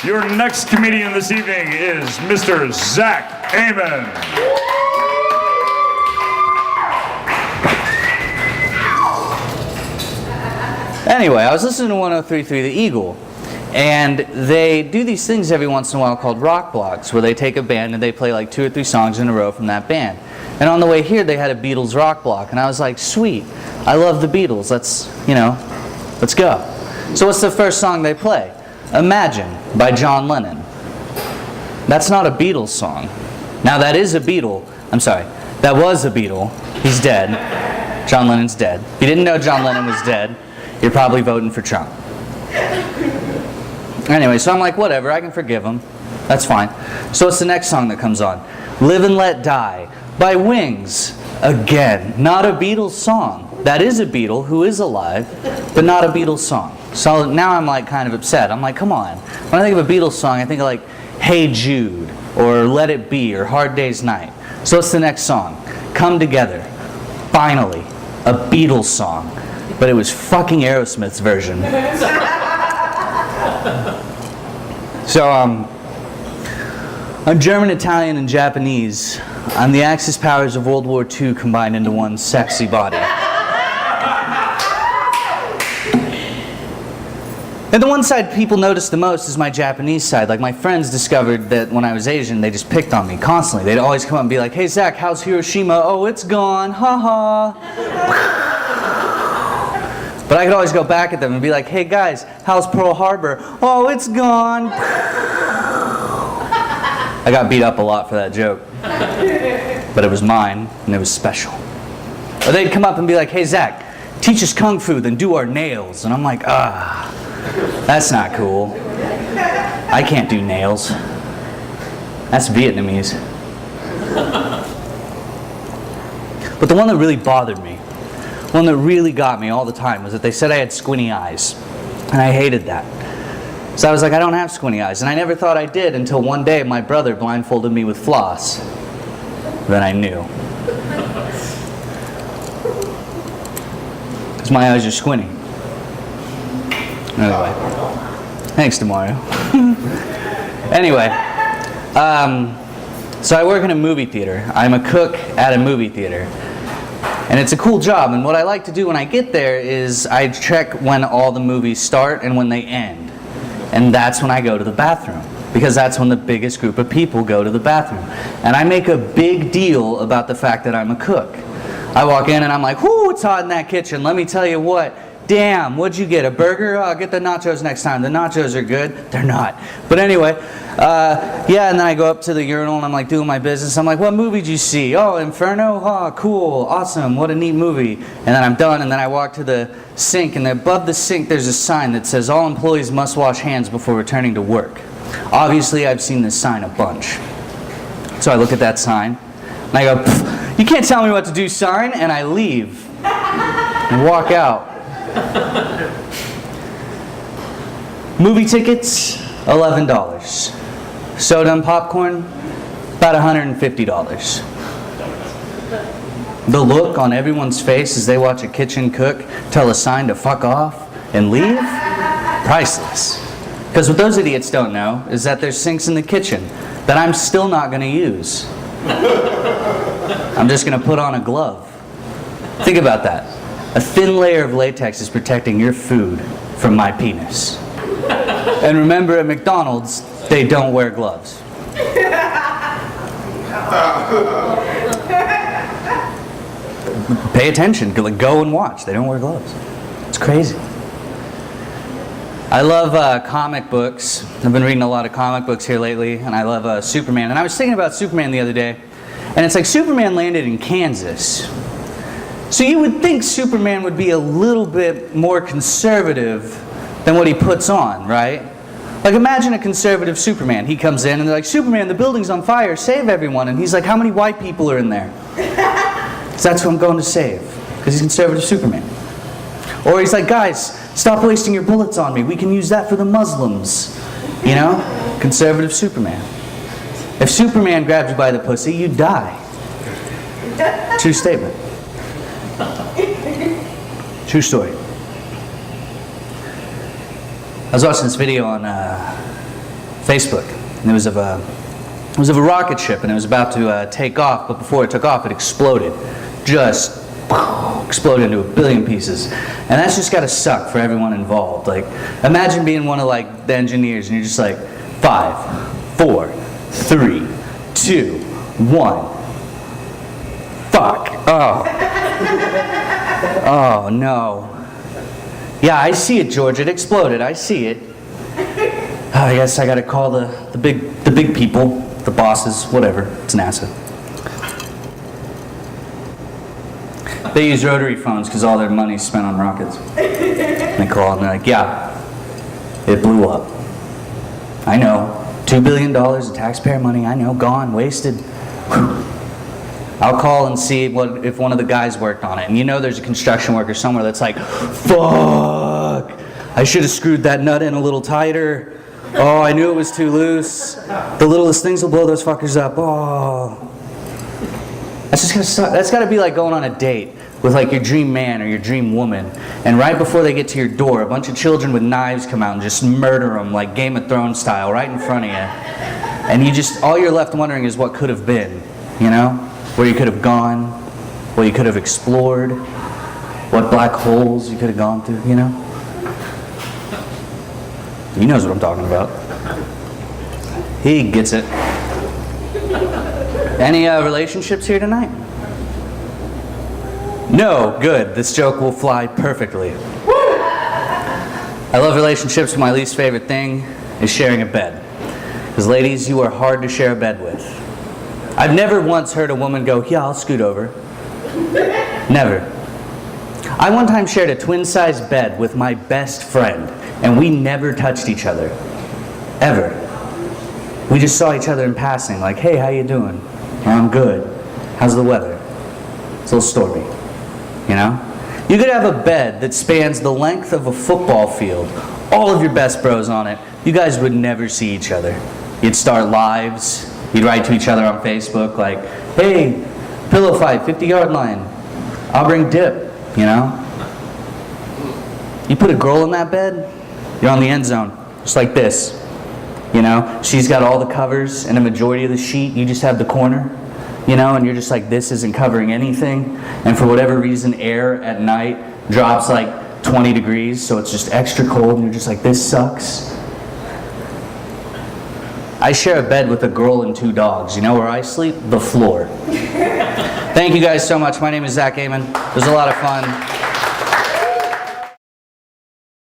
Your next comedian this evening is Mr. Zach Amon. Anyway, I was listening to 103.3 The Eagle, and they do these things every once in a while called rock blocks, where they take a band and they play like 2 or 3 songs in a row from that band. And on the way here, they had a Beatles rock block, and I was like, sweet, I love the Beatles, let's go. So what's the first song they play? Imagine by John Lennon. That's not a Beatles song. Now that is a Beatle, that was a Beatle. He's dead. John Lennon's dead. If you didn't know John Lennon was dead, you're probably voting for Trump. Anyway, so I'm like, whatever, I can forgive him. That's fine. So what's the next song that comes on? Live and Let Die by Wings. Again, not a Beatles song. That is a Beatle who is alive, but not a Beatles song. So now I'm like kind of upset. I'm like, come on. When I think of a Beatles song, I think of like Hey Jude, or Let It Be, or Hard Day's Night. So what's the next song? Come Together. Finally, a Beatles song. But it was fucking Aerosmith's version. So, I'm German, Italian, and Japanese. I'm the Axis powers of World War II combined into one sexy body. And the one side people notice the most is my Japanese side. Like, my friends discovered that when I was Asian, they just picked on me constantly. They'd always come up and be like, hey Zach, how's Hiroshima? Oh, it's gone, ha ha. But I could always go back at them and be like, hey guys, how's Pearl Harbor? Oh, it's gone. I got beat up a lot for that joke. But it was mine, and it was special. Or they'd come up and be like, hey Zach, teach us Kung Fu, then do our nails. And I'm like, that's not cool. I can't do nails. That's Vietnamese. But the one that really bothered me, one that really got me all the time, was that they said I had squinty eyes. And I hated that. So I was like, I don't have squinty eyes. And I never thought I did until one day my brother blindfolded me with floss. Then I knew. Because my eyes are squinty. Anyway. Thanks, Demario. Anyway. So I work in a movie theater. I'm a cook at a movie theater. And it's a cool job, and what I like to do when I get there is I check when all the movies start and when they end. And that's when I go to the bathroom, because that's when the biggest group of people go to the bathroom. And I make a big deal about the fact that I'm a cook. I walk in and I'm like, whoo, it's hot in that kitchen. Let me tell you what, damn, what'd you get, a burger? Oh, I'll get the nachos next time. The nachos are good. They're not. But anyway, yeah, and then I go up to the urinal and I'm like doing my business. I'm like, what movie did you see? Oh, Inferno? Oh, cool, awesome, what a neat movie. And then I'm done, and then I walk to the sink, and above the sink there's a sign that says all employees must wash hands before returning to work. Obviously I've seen this sign a bunch. So I look at that sign, and I go, you can't tell me what to do, sign, and I leave. And walk out. Movie tickets, $11. Soda and popcorn, about $150. The look on everyone's face as they watch a kitchen cook tell a sign to fuck off and leave, priceless. Because what those idiots don't know is that there's sinks in the kitchen that I'm still not going to use. I'm just going to put on a glove. Think about that. A thin layer of latex is protecting your food from my penis. And remember, at McDonald's, they don't wear gloves. Pay attention, go and watch. They don't wear gloves. It's crazy. I love comic books. I've been reading a lot of comic books here lately, and I love Superman. And I was thinking about Superman the other day, and it's like Superman landed in Kansas. So you would think Superman would be a little bit more conservative than what he puts on, right? Like, imagine a conservative Superman. He comes in and they're like, Superman, the building's on fire, save everyone. And he's like, how many white people are in there? Because that's who I'm going to save. Because he's conservative Superman. Or he's like, guys, stop wasting your bullets on me. We can use that for the Muslims. You know? Conservative Superman. If Superman grabbed you by the pussy, you'd die. True statement. True story. I was watching this video on Facebook. And it was of a rocket ship, and it was about to take off, but before it took off, it exploded. Just exploded into a billion pieces. And that's just gotta suck for everyone involved. Like, imagine being one of like the engineers, and you're just like, 5, 4, 3, 2, 1. Fuck. Oh no. Yeah, I see it, George. It exploded. I see it. I guess I gotta call the big people, the bosses, whatever. It's NASA. They use rotary phones because all their money's spent on rockets. And they call and they're like, yeah, it blew up. I know. $2 billion of taxpayer money, I know, gone, wasted. Whew. I'll call and see if one of the guys worked on it. And you know there's a construction worker somewhere that's like, fuck, I should have screwed that nut in a little tighter. Oh, I knew it was too loose. The littlest things will blow those fuckers up. Oh. That's just gonna suck. That's gotta be like going on a date with like your dream man or your dream woman. And right before they get to your door, a bunch of children with knives come out and just murder them like Game of Thrones style right in front of you. And all you're left wondering is what could have been, you know? Where you could have gone, what you could have explored, what black holes you could have gone through, you know? He knows what I'm talking about. He gets it. Any relationships here tonight? No, good. This joke will fly perfectly. I love relationships, but my least favorite thing is sharing a bed. Because ladies, you are hard to share a bed with. I've never once heard a woman go, yeah, I'll scoot over. Never. I one time shared a twin-size bed with my best friend, and we never touched each other. Ever. We just saw each other in passing, like, hey, how you doing? Oh, I'm good. How's the weather? It's a little stormy. You know? You could have a bed that spans the length of a football field, all of your best bros on it. You guys would never see each other. You'd start lives. You'd write to each other on Facebook like, hey, pillow fight, 50-yard line. I'll bring dip, you know? You put a girl in that bed, you're on the end zone, just like this. You know, she's got all the covers and a majority of the sheet, you just have the corner, you know, and you're just like, this isn't covering anything. And for whatever reason, air at night drops like 20 degrees, so it's just extra cold, and you're just like, this sucks. I share a bed with a girl and 2 dogs. You know where I sleep? The floor. Thank you guys so much. My name is Zach Amon. It was a lot of fun.